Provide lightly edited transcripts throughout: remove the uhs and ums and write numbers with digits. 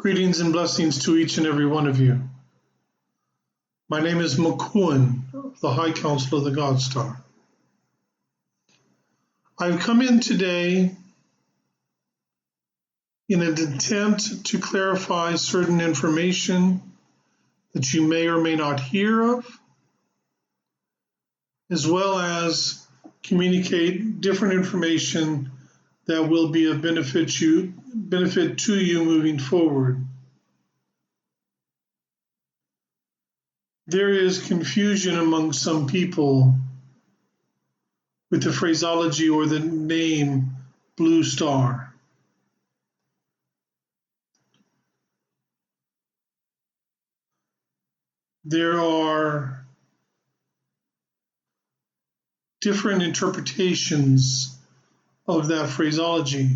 Greetings and blessings to each and every one of you. My name is Makuan, the High Council of the BlueStar. I've come in today in an attempt to clarify certain information that you may or may not hear of, as well as communicate different information that will be of benefit to you moving forward. There is confusion among some people with the phraseology or the name BlueStar. There are different interpretations of that phraseology.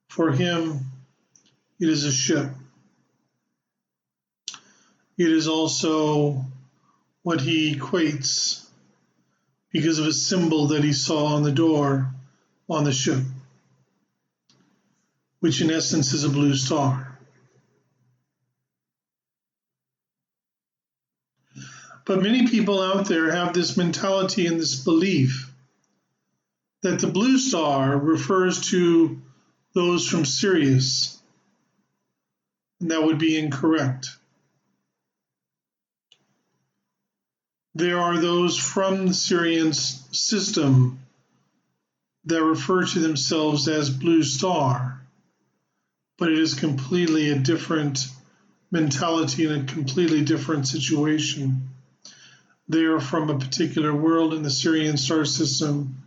For him, it is a ship. It is also what he equates because of a symbol that he saw on the door on the ship, which in essence is a blue star. But many people out there have this mentality and this belief that the blue star refers to those from Sirius, and that would be incorrect. There are those from the Sirian system that refer to themselves as Blue Star, but it is completely a different mentality and a completely different situation. They are from a particular world in the Sirian star system.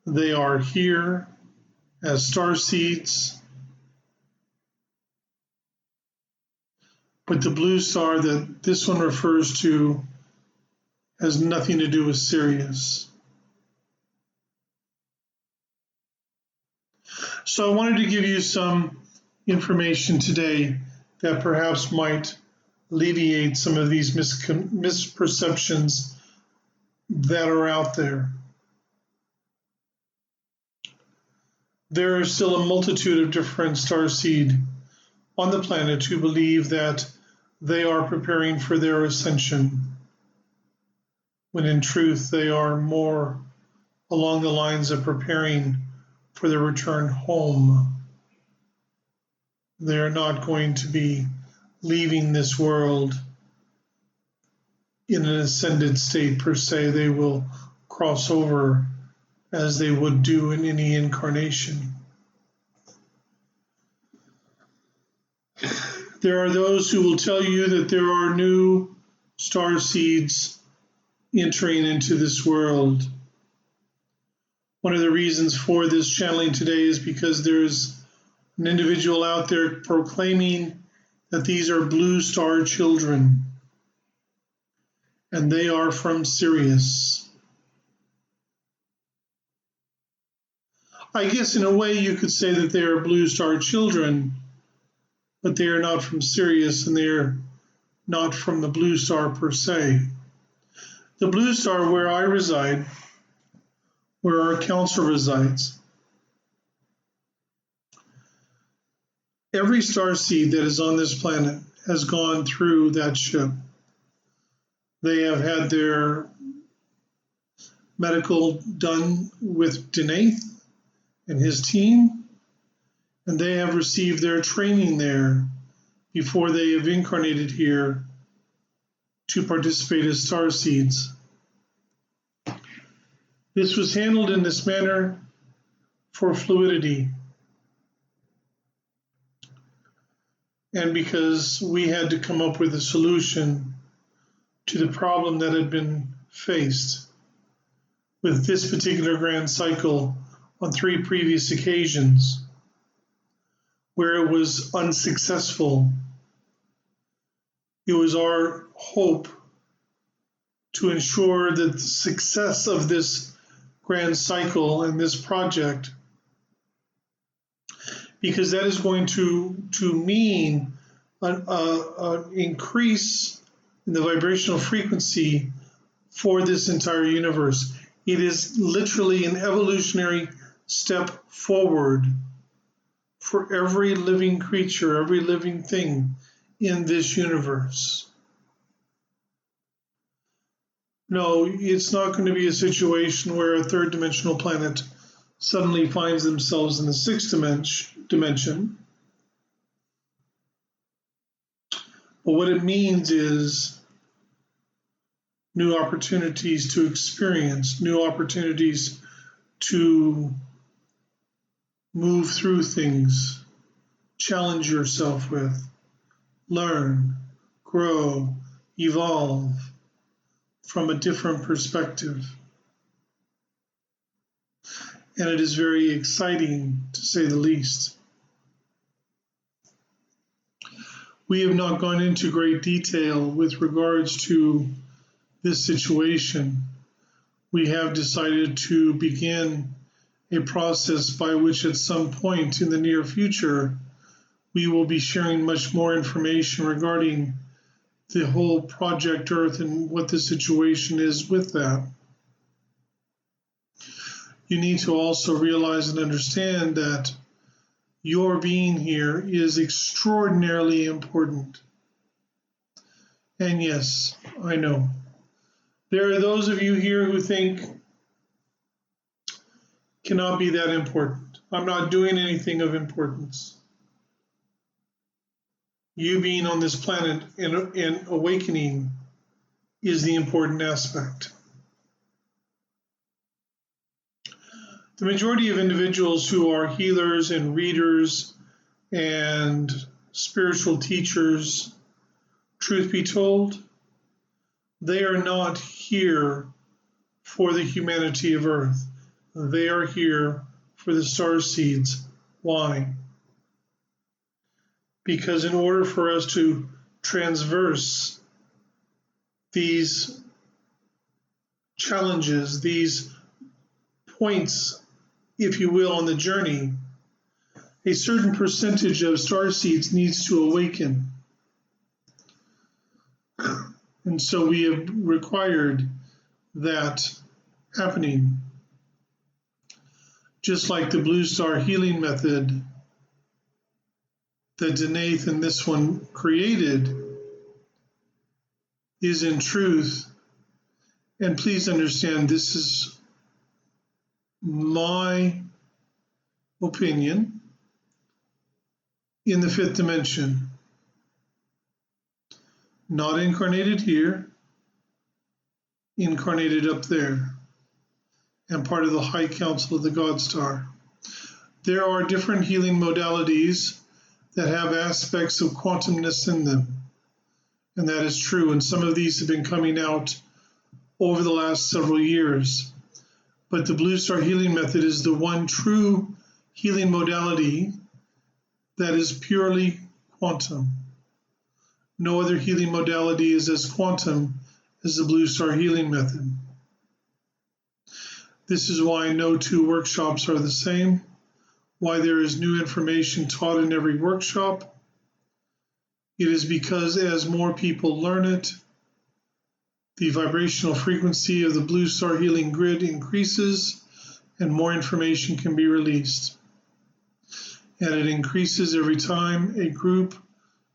They are here as star seeds, but the blue star that this one refers to has nothing to do with Sirius. So I wanted to give you some information today that perhaps might alleviate some of these misperceptions that are out there. There are still a multitude of different starseed on the planet who believe that they are preparing for their ascension, when in truth they are more along the lines of preparing for their return home. They are not going to be leaving this world in an ascended state per se. They will cross over as they would do in any incarnation. There are those who will tell you that there are new star seeds entering into this world. One of the reasons for this channeling today is because there's an individual out there proclaiming that these are blue star children, and they are from Sirius. I guess in a way you could say that they are blue star children, but they are not from Sirius and they are not from the blue star per se. The blue star where I reside, where our council resides, every star seed that is on this planet has gone through that ship. They have had their medical done with Denaith and his team, and they have received their training there before they have incarnated here to participate as star seeds. This was handled in this manner for fluidity, and because we had to come up with a solution to the problem that had been faced with this particular grand cycle on 3 previous occasions where it was unsuccessful. It was our hope to ensure that the success of this grand cycle and this project, because that is going to mean an increase in the vibrational frequency for this entire universe. It is literally an evolutionary step forward for every living creature, every living thing in this universe. No, it's not going to be a situation where a third dimensional planet suddenly finds themselves in the sixth dimension. But what it means is new opportunities to experience, new opportunities to move through things, challenge yourself with, learn, grow, evolve from a different perspective. And it is very exciting, to say the least. We have not gone into great detail with regards to this situation. We have decided to begin a process by which at some point in the near future, we will be sharing much more information regarding the whole Project Earth and what the situation is with that. You need to also realize and understand that your being here is extraordinarily important. And yes, I know. There are those of you here who think cannot be that important. I'm not doing anything of importance. You being on this planet and awakening is the important aspect. The majority of individuals who are healers and readers and spiritual teachers, truth be told, they are not here for the humanity of Earth. They are here for the star seeds. Why? Because in order for us to transverse these challenges, these points, if you will, on the journey, a certain percentage of star seeds needs to awaken. And so we have required that happening. Just like the BlueStar healing method that Denaith and this one created is in truth, and please understand this is my opinion, in the fifth dimension, not incarnated here, incarnated up there, and part of the High Council of the God Star. There are different healing modalities that have aspects of quantumness in them, and that is true, and some of these have been coming out over the last several years. But the BlueStar healing method is the one true healing modality that is purely quantum. No other healing modality is as quantum as the BlueStar healing method. This is why no two workshops are the same, why there is new information taught in every workshop. It is because as more people learn it, the vibrational frequency of the BlueStar healing grid increases and more information can be released. And it increases every time a group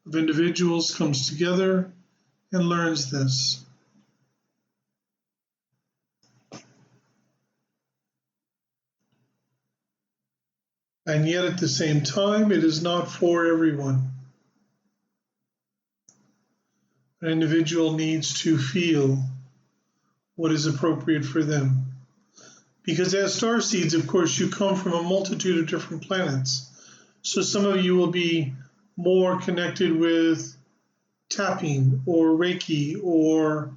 of individuals comes together and learns this. And yet at the same time, it is not for everyone. An individual needs to feel what is appropriate for them. Because as star seeds, of course, you come from a multitude of different planets. So some of you will be more connected with tapping or Reiki or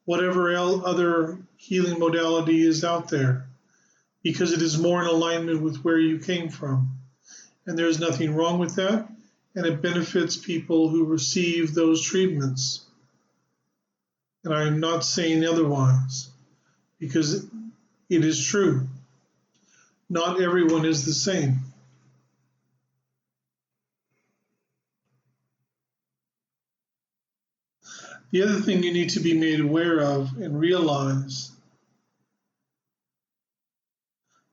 whatever other healing modality is out there, because it is more in alignment with where you came from. And there's nothing wrong with that, and it benefits people who receive those treatments. And I'm not saying otherwise, because it is true. Not everyone is the same. The other thing you need to be made aware of and realize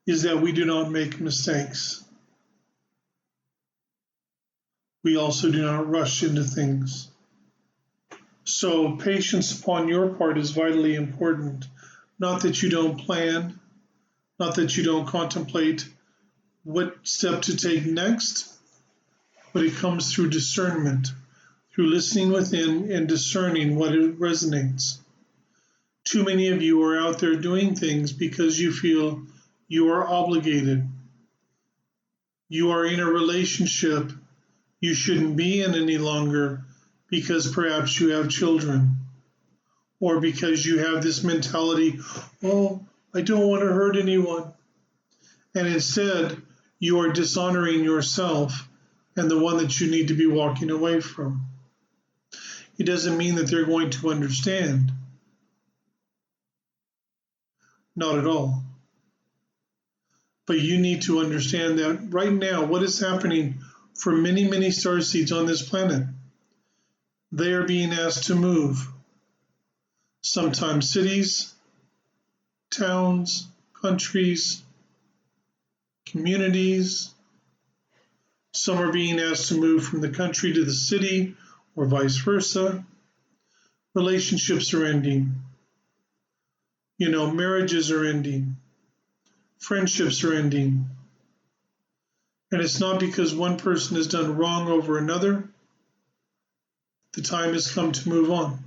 is that we do not make mistakes. We also do not rush into things. So patience upon your part is vitally important. Not that you don't plan, not that you don't contemplate what step to take next, but it comes through discernment, through listening within and discerning what it resonates. Too many of you are out there doing things because you feel you are obligated. You are in a relationship you shouldn't be in any longer because perhaps you have children, or because you have this mentality, oh, I don't want to hurt anyone. And instead, you are dishonoring yourself and the one that you need to be walking away from. It doesn't mean that they're going to understand. Not at all. But you need to understand that right now, what is happening for many, many starseeds on this planet, they are being asked to move. Sometimes cities, towns, countries, communities. Some are being asked to move from the country to the city or vice versa. Relationships are ending. Marriages are ending. Friendships are ending. And it's not because one person has done wrong over another. The time has come to move on.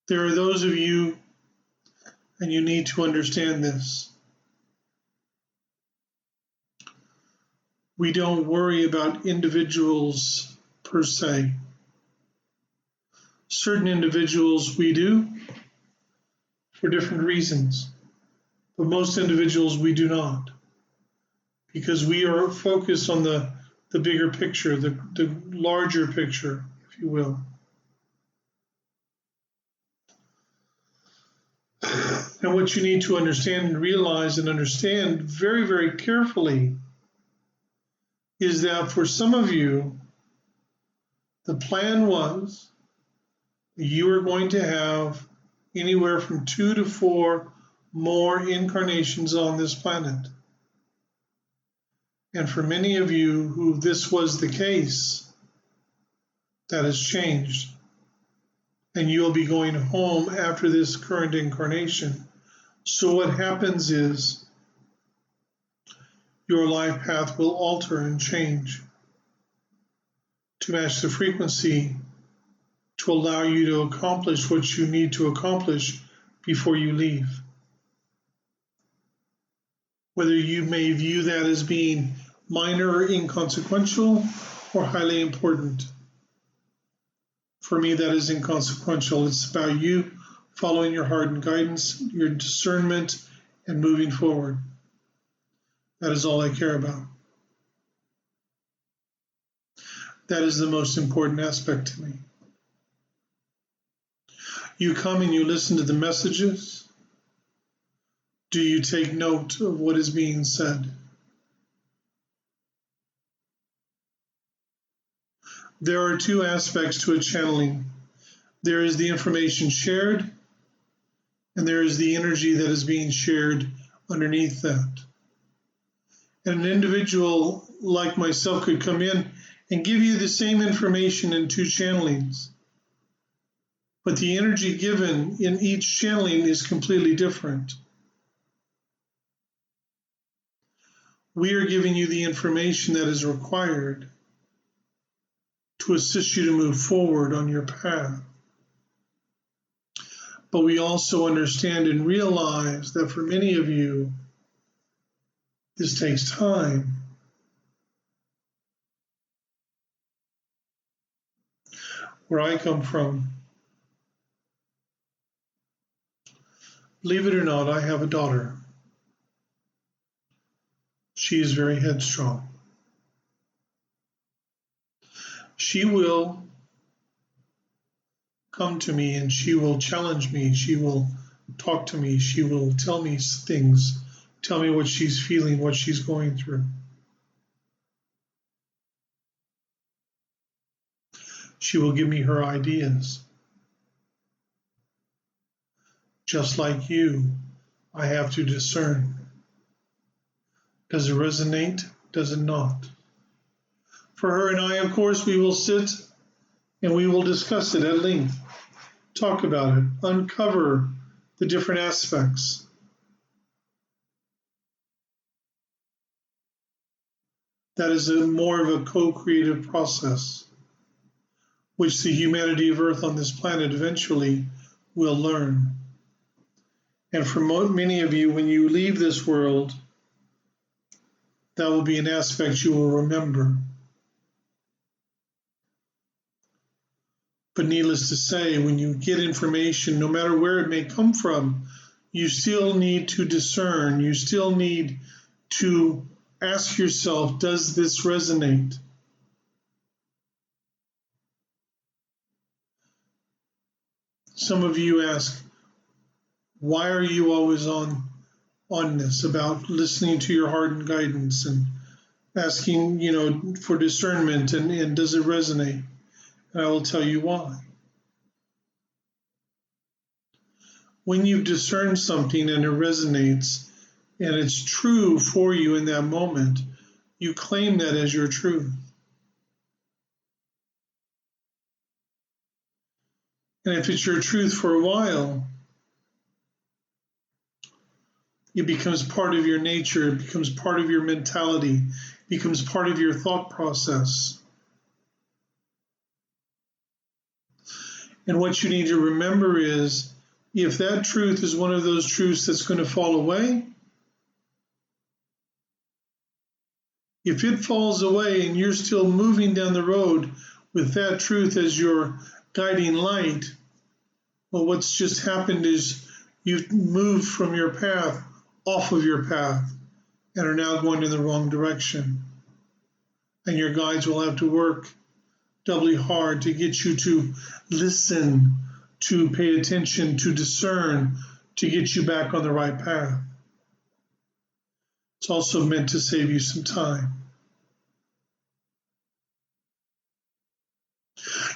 There are those of you, and you need to understand this. We don't worry about individuals per se. Certain individuals we do for different reasons, but most individuals we do not, because we are focused on the bigger picture, the larger picture, if you will. And what you need to understand and realize and understand very, very carefully is that for some of you, the plan was you are going to have anywhere from 2 to 4 more incarnations on this planet. And for many of you who this was the case, that has changed. And you'll be going home after this current incarnation. So what happens is your life path will alter and change to match the frequency to allow you to accomplish what you need to accomplish before you leave. Whether you may view that as being minor or inconsequential or highly important. For me, that is inconsequential. It's about you following your heart and guidance, your discernment, and moving forward. That is all I care about. That is the most important aspect to me. You come and you listen to the messages. Do you take note of what is being said? There are two aspects to a channeling. There is the information shared, and there is the energy that is being shared underneath that. And an individual like myself could come in and give you the same information in 2 channelings. But the energy given in each channeling is completely different. We are giving you the information that is required to assist you to move forward on your path. But we also understand and realize that for many of you, this takes time. Where I come from, believe it or not, I have a daughter. She is very headstrong. She will come to me and she will challenge me. She will talk to me. She will tell me things, tell me what she's feeling, what she's going through. She will give me her ideas. Just like you, I have to discern. Does it resonate? Does it not? For her and I, of course, we will sit and we will discuss it at length, talk about it, uncover the different aspects. That is more of a co-creative process, which the humanity of Earth on this planet eventually will learn. And for many of you, when you leave this world, that will be an aspect you will remember. But needless to say, when you get information, no matter where it may come from, you still need to discern. You still need to ask yourself, does this resonate? Some of you ask, why are you always on this about listening to your heart and guidance and asking, for discernment and does it resonate? And I will tell you why. When you've discerned something and it resonates and it's true for you in that moment, you claim that as your truth. And if it's your truth for a while, it becomes part of your nature, it becomes part of your mentality, it becomes part of your thought process. And what you need to remember is, if that truth is one of those truths that's going to fall away, if it falls away and you're still moving down the road with that truth as your guiding light, well, what's just happened is you've moved from your path, off of your path, and are now going in the wrong direction. And your guides will have to work doubly hard to get you to listen, to pay attention, to discern, to get you back on the right path. It's also meant to save you some time.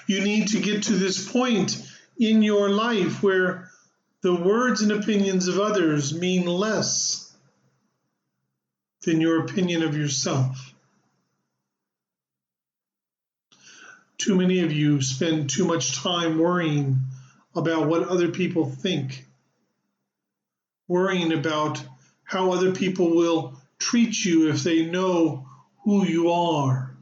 You need to get to this point in your life where the words and opinions of others mean less than your opinion of yourself. Too many of you spend too much time worrying about what other people think, worrying about how other people will treat you if they know who you are,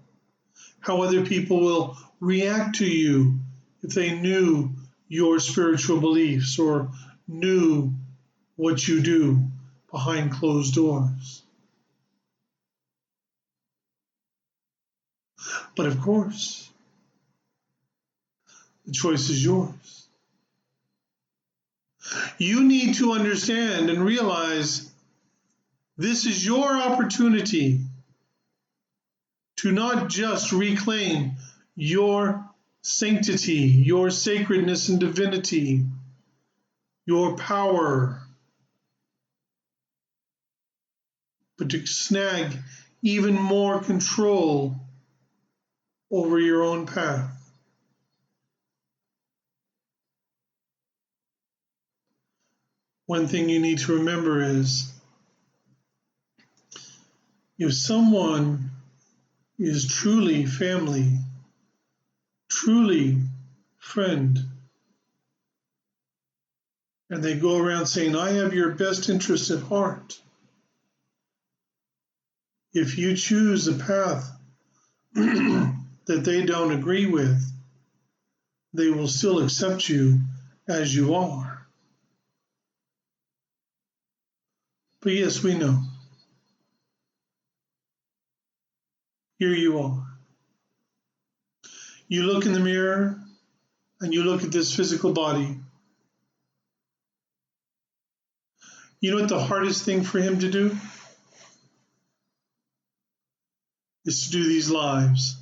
how other people will react to you if they knew your spiritual beliefs or knew what you do behind closed doors. But of course, the choice is yours. You need to understand and realize this is your opportunity to not just reclaim your sanctity, your sacredness and divinity, your power, but to snag even more control over your own path. One thing you need to remember is, if someone is truly family, truly friend, and they go around saying, I have your best interest at heart, if you choose a path that they don't agree with, they will still accept you as you are. But yes, we know. Here you are. You look in the mirror and you look at this physical body. You know what the hardest thing for him to do? Is to do these lives.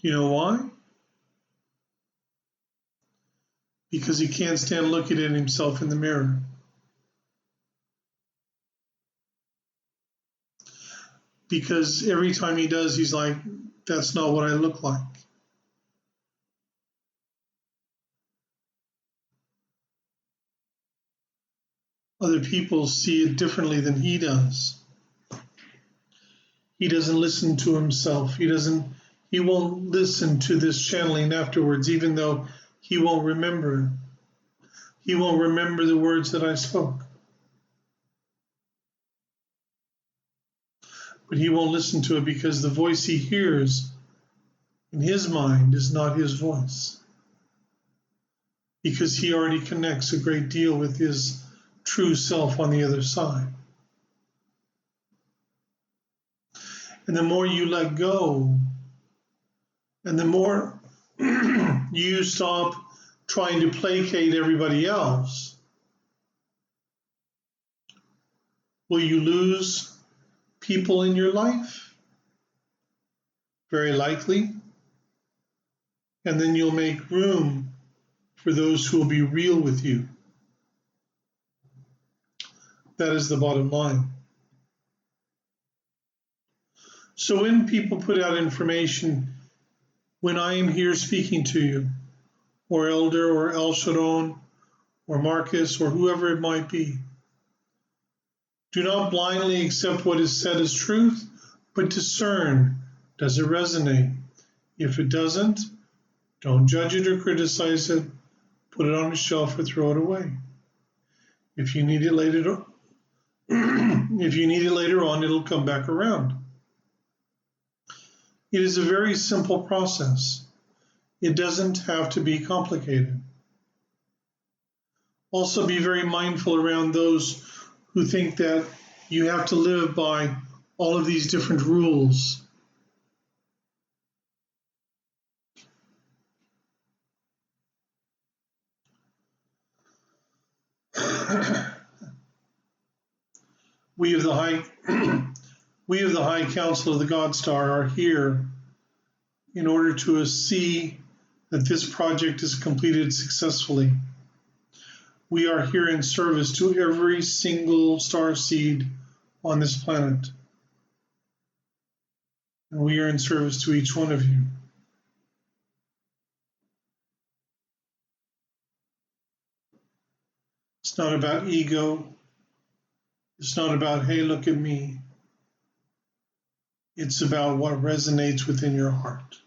Do you know why? Because he can't stand looking at himself in the mirror. Because every time he does, he's like, that's not what I look like. Other people see it differently than he does. He doesn't listen to himself. He won't listen to this channeling afterwards, even though he won't remember. He won't remember the words that I spoke. But he won't listen to it because the voice he hears in his mind is not his voice. Because he already connects a great deal with his true self on the other side. And the more you let go, and the more you stop trying to placate everybody else, will you lose people in your life? Very likely. And then you'll make room for those who will be real with you. That is the bottom line. So when people put out information, when I am here speaking to you, or Elder, or El Sharon, or Marcus, or whoever it might be, do not blindly accept what is said as truth, but discern, does it resonate? If it doesn't, don't judge it or criticize it, put it on a shelf or throw it away. If you need it later, on, it'll come back around. It is a very simple process. It doesn't have to be complicated. Also, be very mindful around those who think that you have to live by all of these different rules. We of the High Council of the God Star are here in order to see that this project is completed successfully. We are here in service to every single star seed on this planet. And we are in service to each one of you. It's not about ego. It's not about, hey, look at me. It's about what resonates within your heart.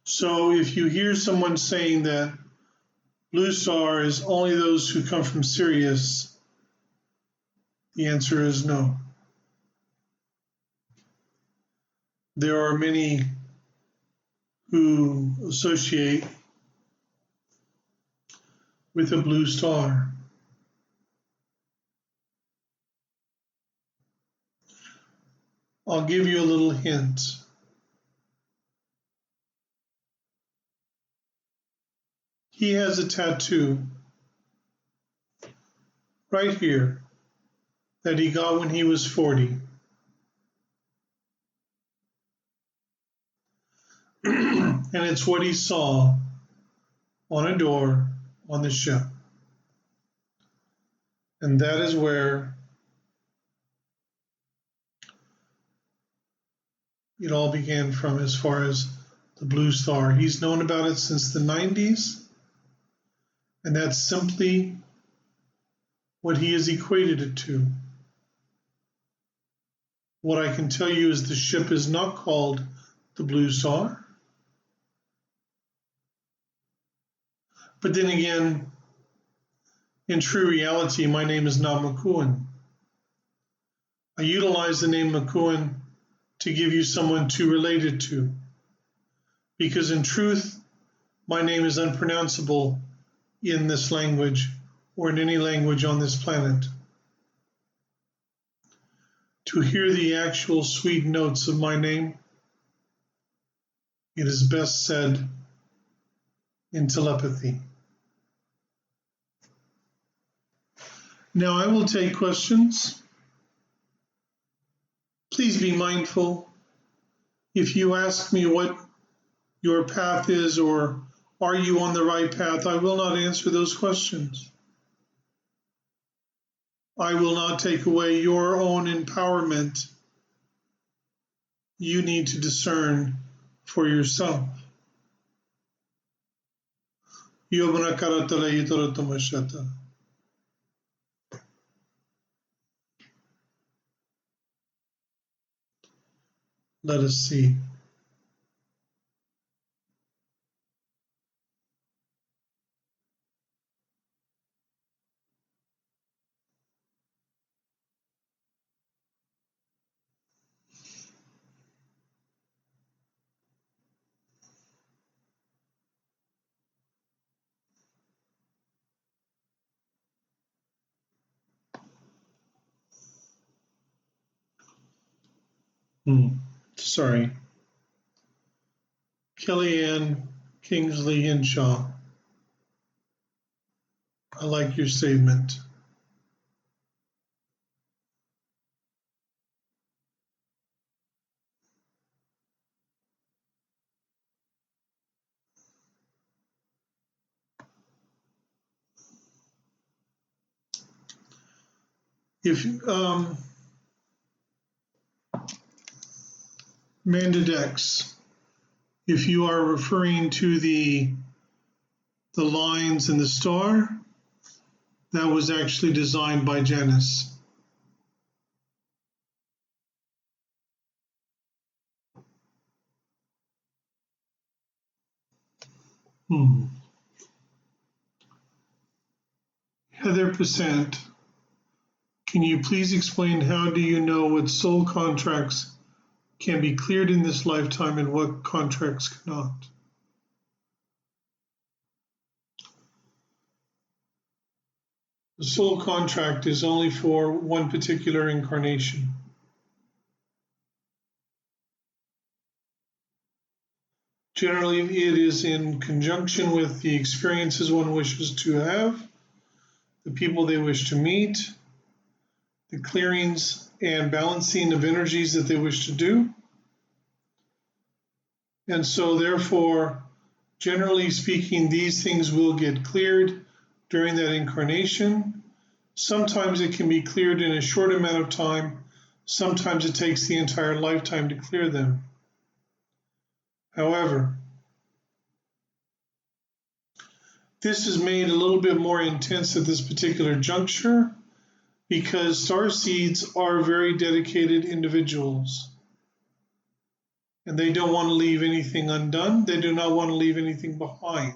So if you hear someone saying that BlueStar is only those who come from Sirius, the answer is no. There are many who associate with a blue star. I'll give you a little hint. He has a tattoo right here that he got when he was 40. And it's what he saw on a door on the ship. And that is where it all began from as far as the blue star. He's known about it since the 90s. And that's simply what he has equated it to. What I can tell you is the ship is not called the Blue Star. But then again, in true reality, my name is not Makuan. I utilize the name Makuan to give you someone to relate it to. Because in truth, my name is unpronounceable in this language or in any language on this planet. To hear the actual sweet notes of my name, it is best said in telepathy. Now I will take questions. Please be mindful. If you ask me what your path is or are you on the right path, I will not answer those questions. I will not take away your own empowerment. You need to discern for yourself. Let us see. Sorry. Kellyanne Kingsley Hinshaw. I like your statement. If Amanda Dex, if you are referring to the lines in the star, that was actually designed by Janice. Heather Passant, can you please explain how do you know what soul contracts can be cleared in this lifetime and what contracts cannot? The soul contract is only for one particular incarnation. Generally, it is in conjunction with the experiences one wishes to have, the people they wish to meet, the clearings and balancing of energies that they wish to do. And so, therefore, generally speaking, these things will get cleared during that incarnation. Sometimes it can be cleared in a short amount of time. Sometimes it takes the entire lifetime to clear them. However, this is made a little bit more intense at this particular juncture because starseeds are very dedicated individuals. And they don't want to leave anything undone. They do not want to leave anything behind.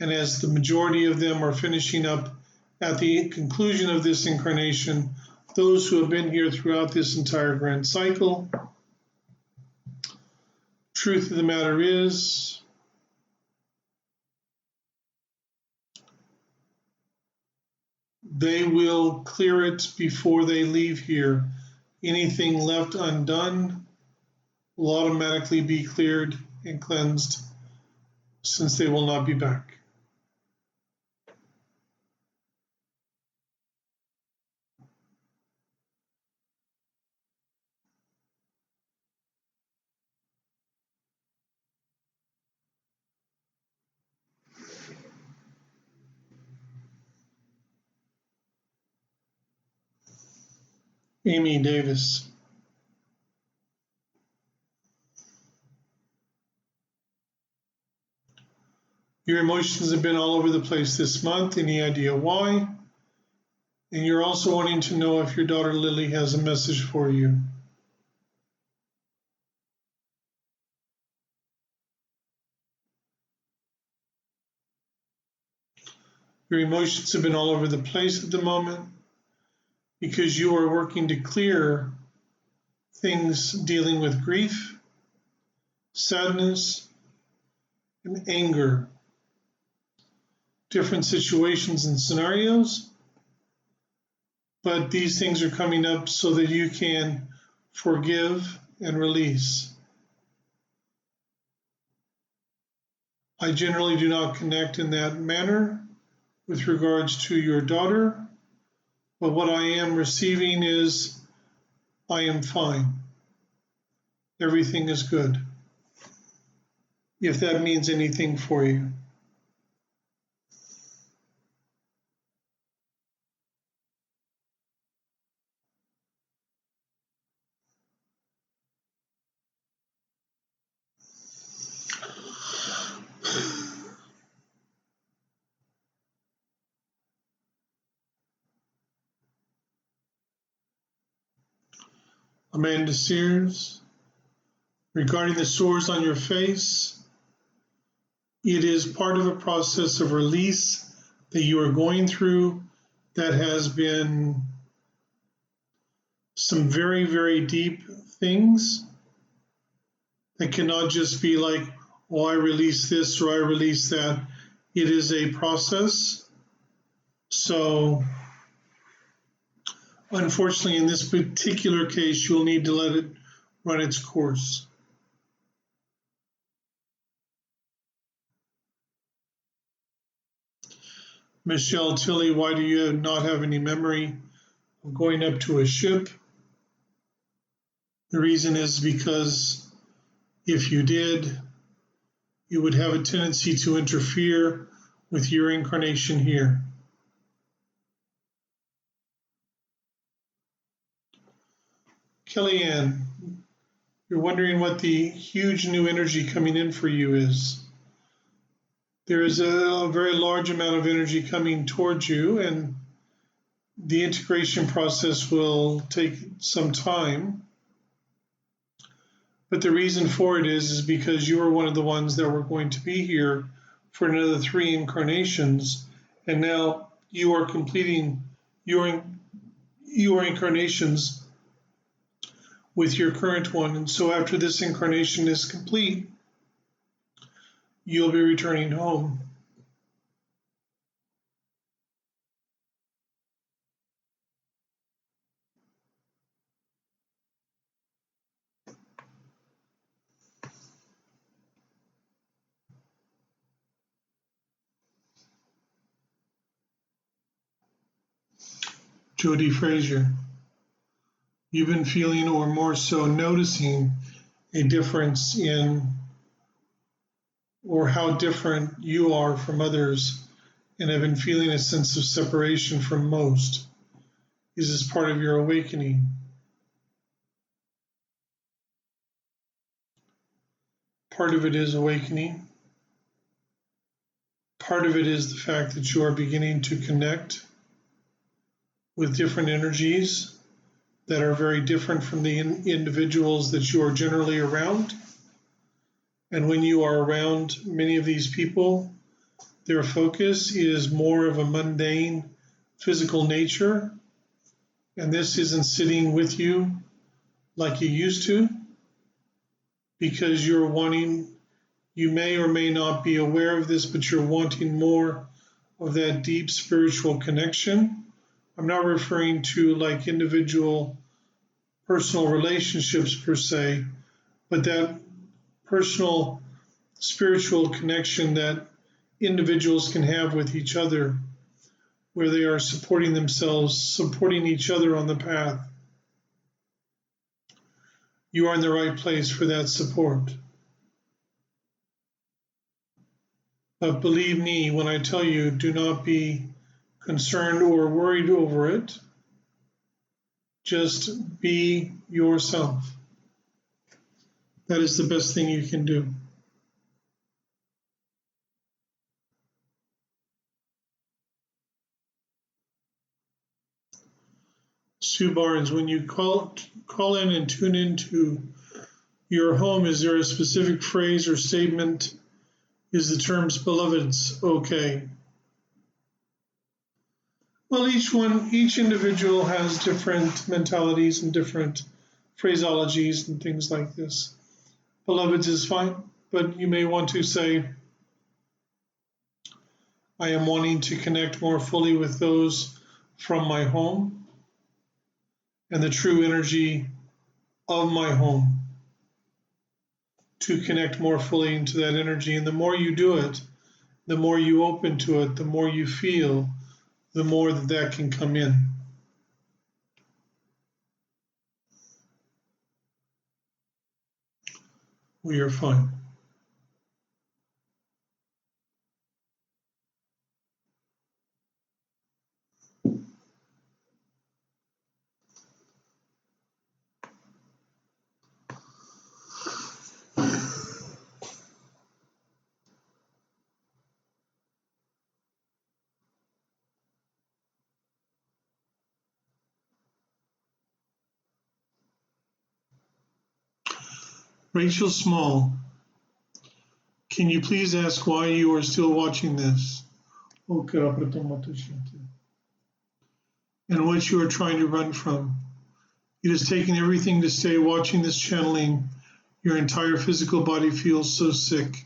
And as the majority of them are finishing up at the conclusion of this incarnation, those who have been here throughout this entire grand cycle, truth of the matter is, they will clear it before they leave here. Anything left undone will automatically be cleared and cleansed since they will not be back. Amy Davis. Your emotions have been all over the place this month. Any idea why? And you're also wanting to know if your daughter Lily has a message for you. Your emotions have been all over the place at the moment because you are working to clear things dealing with grief, sadness, and anger, different situations and scenarios. But these things are coming up so that you can forgive and release. I generally do not connect in that manner with regards to your daughter, but what I am receiving is I am fine. Everything is good. If that means anything for you. Amanda Sears, Regarding the sores on your face, it is part of a process of release that you are going through that has been some very, very deep things that cannot just be like, oh, I release this or I release that. It is a process. So, unfortunately, in this particular case, you'll need to let it run its course. Michelle Tilley, why do you not have any memory of going up to a ship? The reason is because if you did, you would have a tendency to interfere with your incarnation here. Kellyanne, you're wondering what the huge new energy coming in for you is. There is a very large amount of energy coming towards you, and the integration process will take some time. But the reason for it is because you are one of the ones that were going to be here for another 3 incarnations, and now you are completing your incarnations with your current one. And so after this incarnation is complete, you'll be returning home. Jody Frazier, you've been feeling, or more so noticing, a difference in, or how different you are from others, and have been feeling a sense of separation from most. Is this part of your awakening? Part of it is awakening. Part of it is the fact that you are beginning to connect with different energies that are very different from the individuals that you are generally around. And when you are around many of these people, their focus is more of a mundane physical nature. And this isn't sitting with you like you used to, because you're wanting, you may or may not be aware of this, but you're wanting more of that deep spiritual connection. I'm not referring to like individual personal relationships per se, but that personal spiritual connection that individuals can have with each other, where they are supporting themselves, supporting each other on the path. You are in the right place for that support. But believe me when I tell you, do not be concerned or worried over it. Just be yourself. That is the best thing you can do. Sue Barnes, when you call in and tune into your home, is there a specific phrase or statement? Is the terms beloveds okay? Well, each individual has different mentalities and different phraseologies and things like this. Beloveds is fine, but you may want to say, I am wanting to connect more fully with those from my home and the true energy of my home, to connect more fully into that energy. And the more you do it, the more you open to it, the more you feel, the more that can come in. We are fine. Rachel Small, can you please ask why you are still watching this? And what you are trying to run from. It has taken everything to stay watching this channeling. Your entire physical body feels so sick.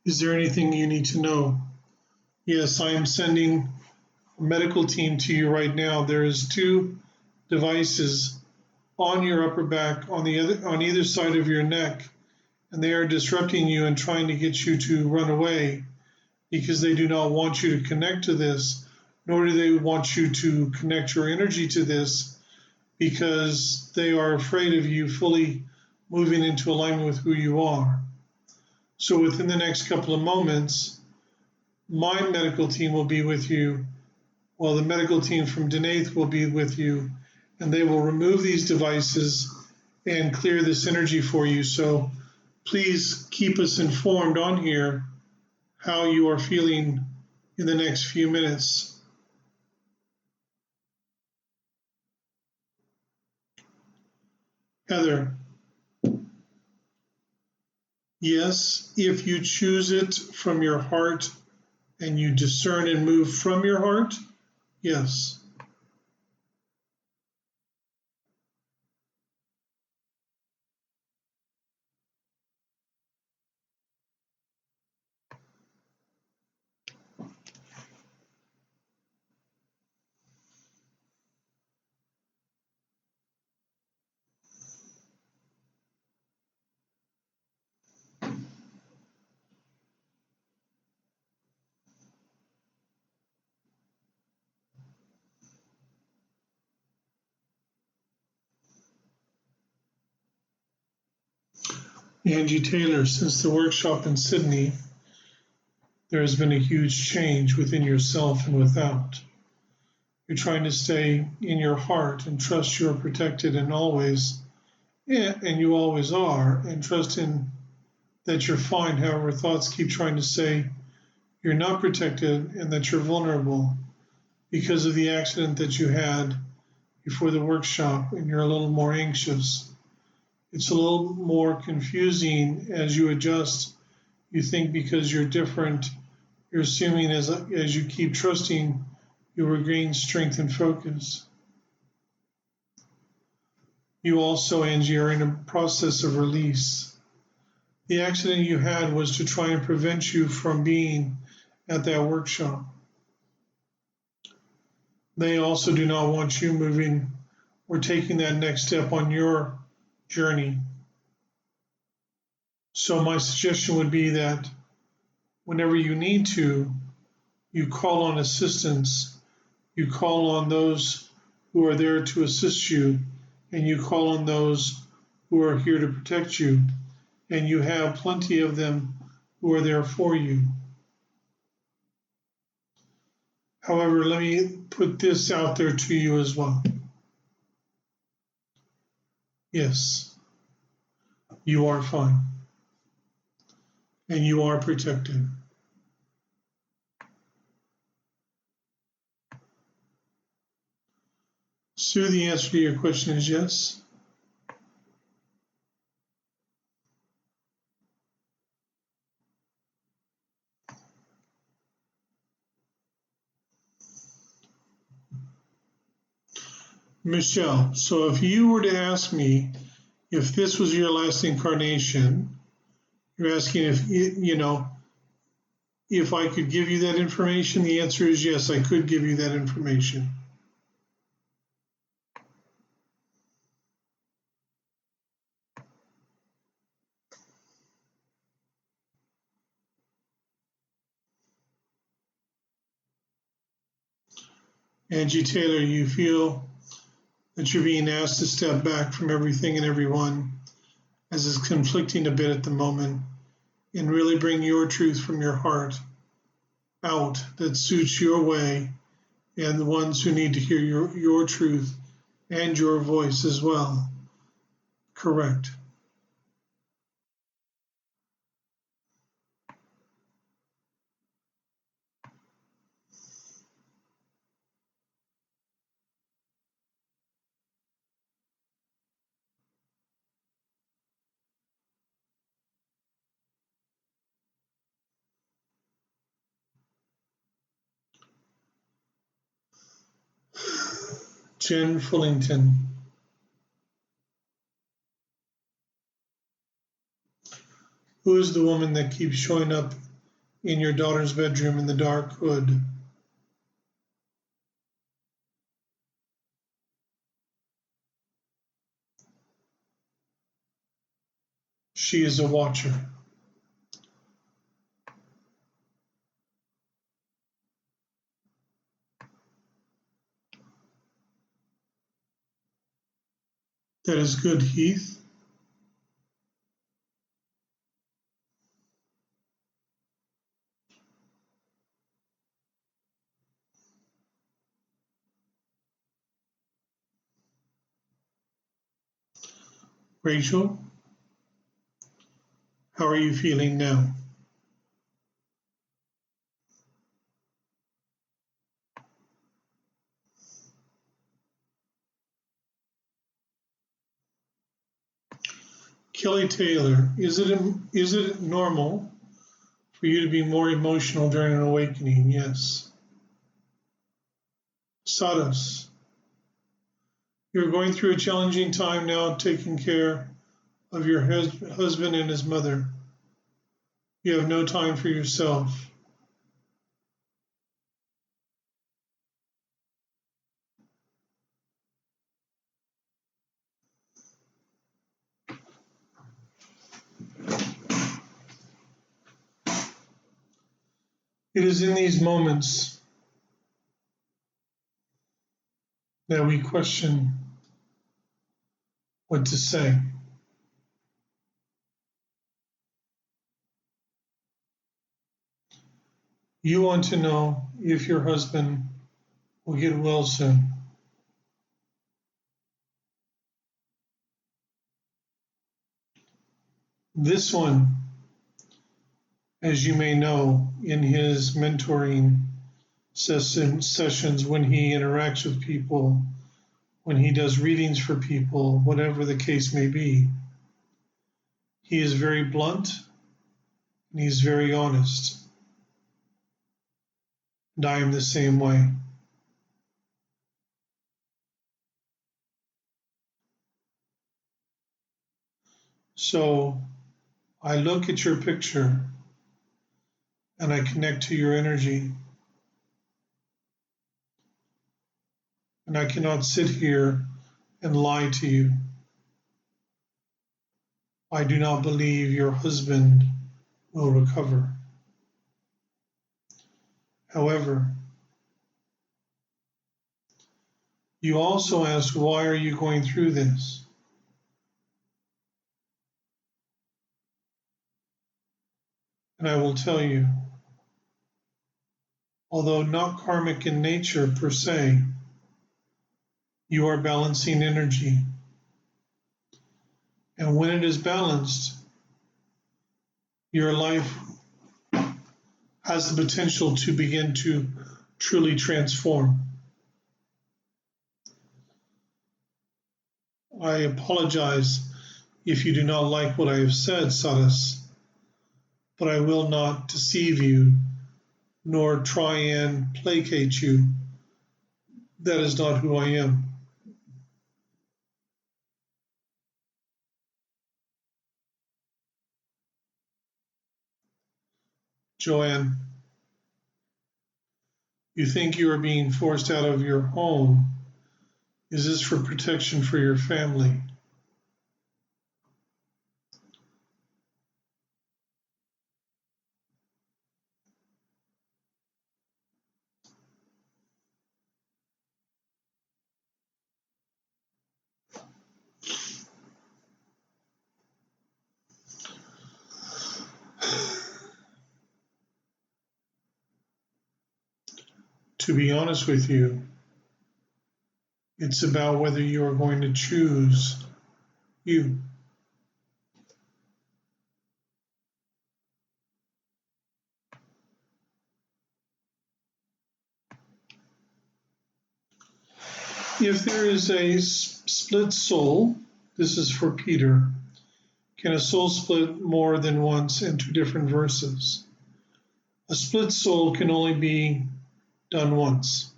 Is there anything you need to know? Yes, I am sending a medical team to you right now. There is 2 devices on your upper back on either side of your neck, and they are disrupting you and trying to get you to run away because they do not want you to connect to this, nor do they want you to connect your energy to this, because they are afraid of you fully moving into alignment with who you are. So within the next couple of moments, my medical team will be with you, while the medical team from Denaith will be with you, and they will remove these devices and clear this energy for you. So please keep us informed on here how you are feeling in the next few minutes. Heather, yes, if you choose it from your heart and you discern and move from your heart, yes. Angie Taylor, since the workshop in Sydney, there has been a huge change within yourself and without. You're trying to stay in your heart and trust you are protected and always, and you always are, and trust in that you're fine. However, thoughts keep trying to say you're not protected and that you're vulnerable because of the accident that you had before the workshop, and you're a little more anxious. It's a little more confusing as you adjust. You think because you're different, you're assuming as you keep trusting, you regain strength and focus. You also, Angie, are in a process of release. The accident you had was to try and prevent you from being at that workshop. They also do not want you moving or taking that next step on your journey. So my suggestion would be that whenever you need to, you call on assistance, you call on those who are there to assist you, and you call on those who are here to protect you, and you have plenty of them who are there for you. However, let me put this out there to you as well. Yes, you are fine, and you are protected. Sue, the answer to your question is yes. Michelle, so if you were to ask me if this was your last incarnation, you're asking if I could give you that information. The answer is yes, I could give you that information. Angie Taylor, you feel that you're being asked to step back from everything and everyone, as is conflicting a bit at the moment, and really bring your truth from your heart out that suits your way, and the ones who need to hear your truth and your voice as well. Correct. Jen Fullington. Who is the woman that keeps showing up in your daughter's bedroom in the dark hood? She is a watcher. That is good, Heath. Rachel, how are you feeling now? Kelly Taylor, is it normal for you to be more emotional during an awakening? Yes. Sadas, you're going through a challenging time now taking care of your husband and his mother. You have no time for yourself. It is in these moments that we question what to say. You want to know if your husband will get well soon. This one, as you may know, in his mentoring sessions, when he interacts with people, when he does readings for people, whatever the case may be, he is very blunt and he's very honest. And I am the same way. So I look at your picture and I connect to your energy. And I cannot sit here and lie to you. I do not believe your husband will recover. However, you also ask, why are you going through this? And I will tell you, although not karmic in nature per se, you are balancing energy. And when it is balanced, your life has the potential to begin to truly transform. I apologize if you do not like what I have said, Sadas, but I will not deceive you nor try and placate you. That is not who I am. Joanne, you think you are being forced out of your home. Is this for protection for your family? To be honest with you, it's about whether you are going to choose you. If there is a split soul, this is for Peter, can a soul split more than once into different verses? A split soul can only be done once.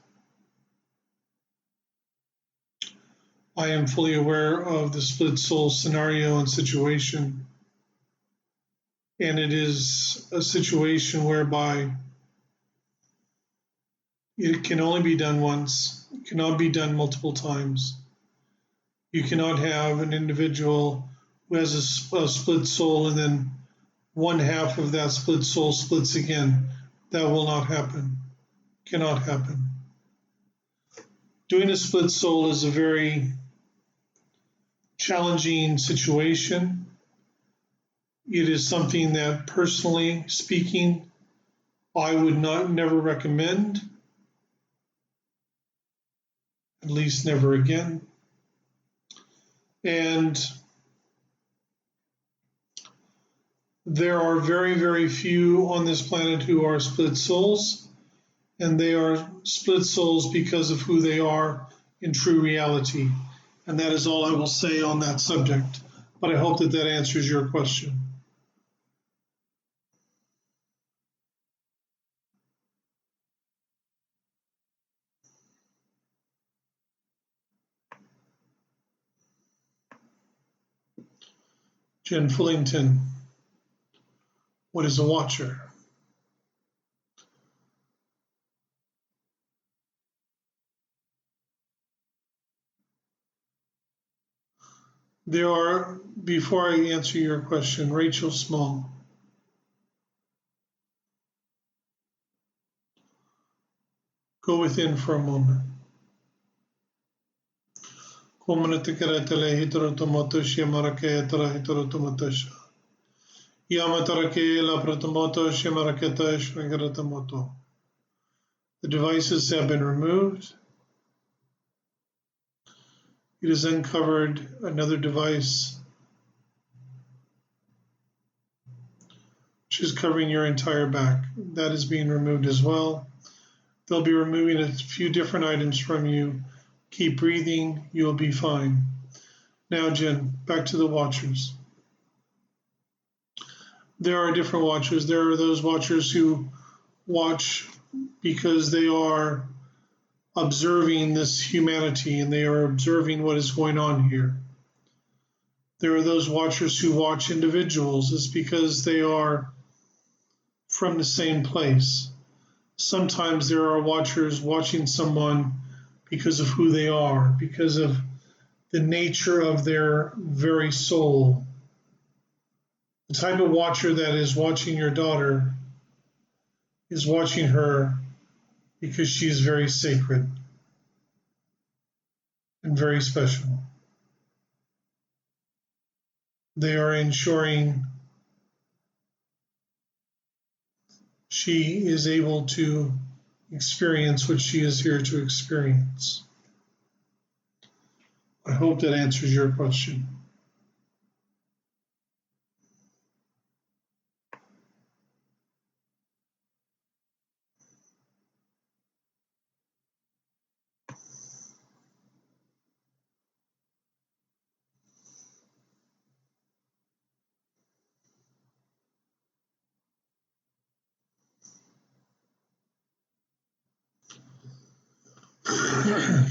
I am fully aware of the split soul scenario and situation, and it is a situation whereby it can only be done once, it cannot be done multiple times. You cannot have an individual who has a split soul and then one half of that split soul splits again. That will not happen, cannot happen. Doing a split soul is a very challenging situation. It is something that, personally speaking, I would never recommend, at least never again. And there are very, very few on this planet who are split souls, and they are split souls because of who they are in true reality. And that is all I will say on that subject. But I hope that that answers your question. Jen Fullington, what is a watcher? There are, before I answer your question, Rachel Small. Go within for a moment. The devices have been removed. It has uncovered another device which is covering your entire back. That is being removed as well. They'll be removing a few different items from you. Keep breathing, you'll be fine. Now, Jen, back to the watchers. There are different watchers. There are those watchers who watch because they are observing this humanity and they are observing what is going on here. There are those watchers who watch individuals. It's because they are from the same place. Sometimes there are watchers watching someone because of who they are, because of the nature of their very soul. The type of watcher that is watching your daughter is watching her because she is very sacred and very special. They are ensuring she is able to experience what she is here to experience. I hope that answers your question.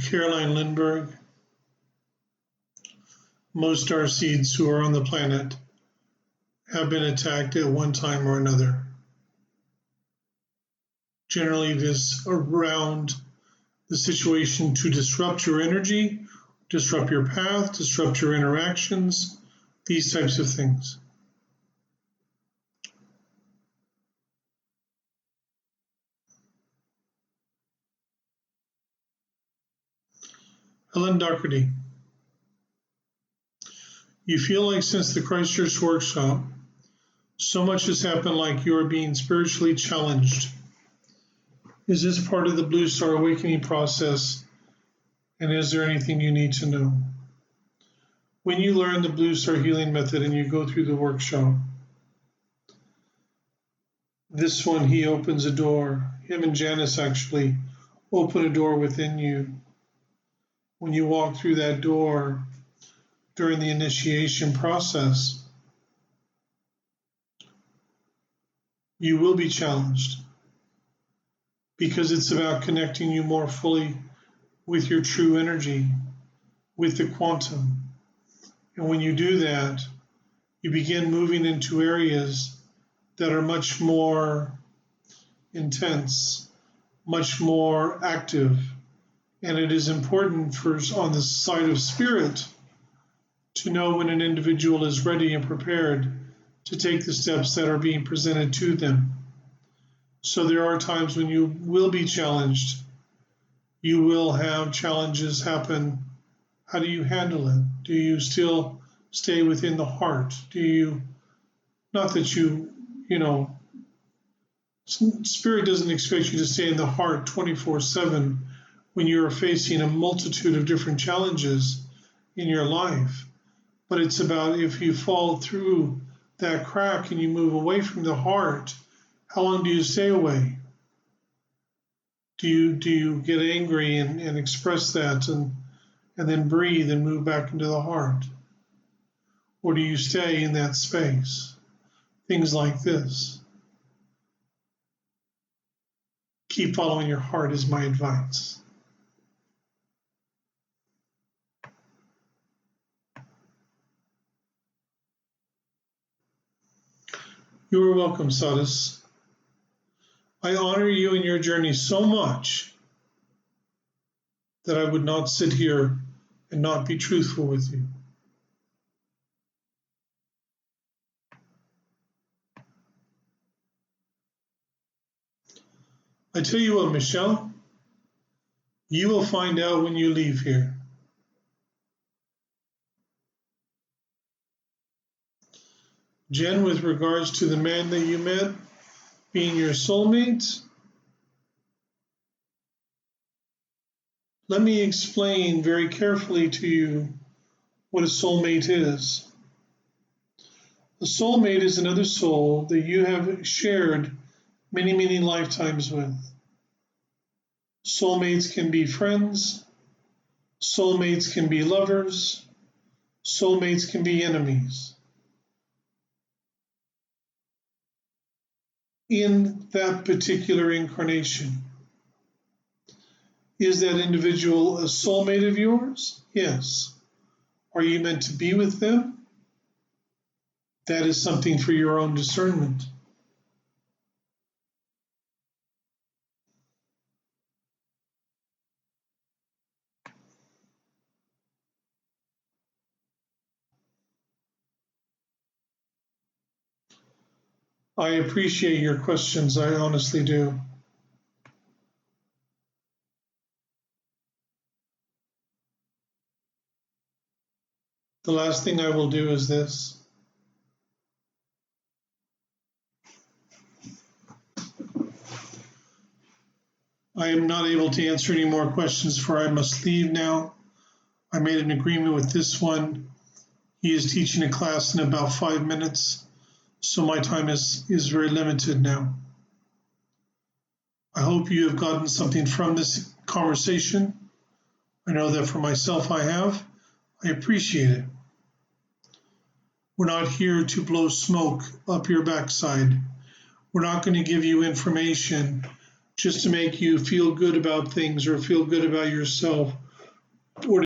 Caroline Lindbergh, most star seeds who are on the planet have been attacked at one time or another. Generally, it is around the situation to disrupt your energy, disrupt your path, disrupt your interactions, these types of things. Helen Doherty, you feel like since the Christchurch workshop, so much has happened like you are being spiritually challenged. Is this part of the BlueStar awakening process? And is there anything you need to know? When you learn the BlueStar healing method and you go through the workshop, this one, he opens a door. Him and Janice actually open a door within you. When you walk through that door during the initiation process, you will be challenged because it's about connecting you more fully with your true energy, with the quantum. And when you do that, you begin moving into areas that are much more intense, much more active. And it is important for on the side of spirit to know when an individual is ready and prepared to take the steps that are being presented to them. So there are times when you will be challenged. You will have challenges happen. How do you handle it? Do you still stay within the heart? Do you, not that Spirit doesn't expect you to stay in the heart 24/7 when you're facing a multitude of different challenges in your life. But it's about if you fall through that crack and you move away from the heart, how long do you stay away? Do you get angry and express that and then breathe and move back into the heart? Or do you stay in that space? Things like this. Keep following your heart is my advice. You are welcome, Sadis. I honor you in your journey so much that I would not sit here and not be truthful with you. I tell you what, Michelle, you will find out when you leave here. Jen, with regards to the man that you met being your soulmate, let me explain very carefully to you what a soulmate is. A soulmate is another soul that you have shared many, many lifetimes with. Soulmates can be friends, soulmates can be lovers, soulmates can be enemies. In that particular incarnation, is that individual a soulmate of yours? Yes. Are you meant to be with them? That is something for your own discernment. I appreciate your questions, I honestly do. The last thing I will do is this. I am not able to answer any more questions, for I must leave now. I made an agreement with this one. He is teaching a class in about 5 minutes, so my time is very limited now. I hope you have gotten something from this conversation. I know that for myself I have. I appreciate it. We're not here to blow smoke up your backside. We're not going to give you information just to make you feel good about things or feel good about yourself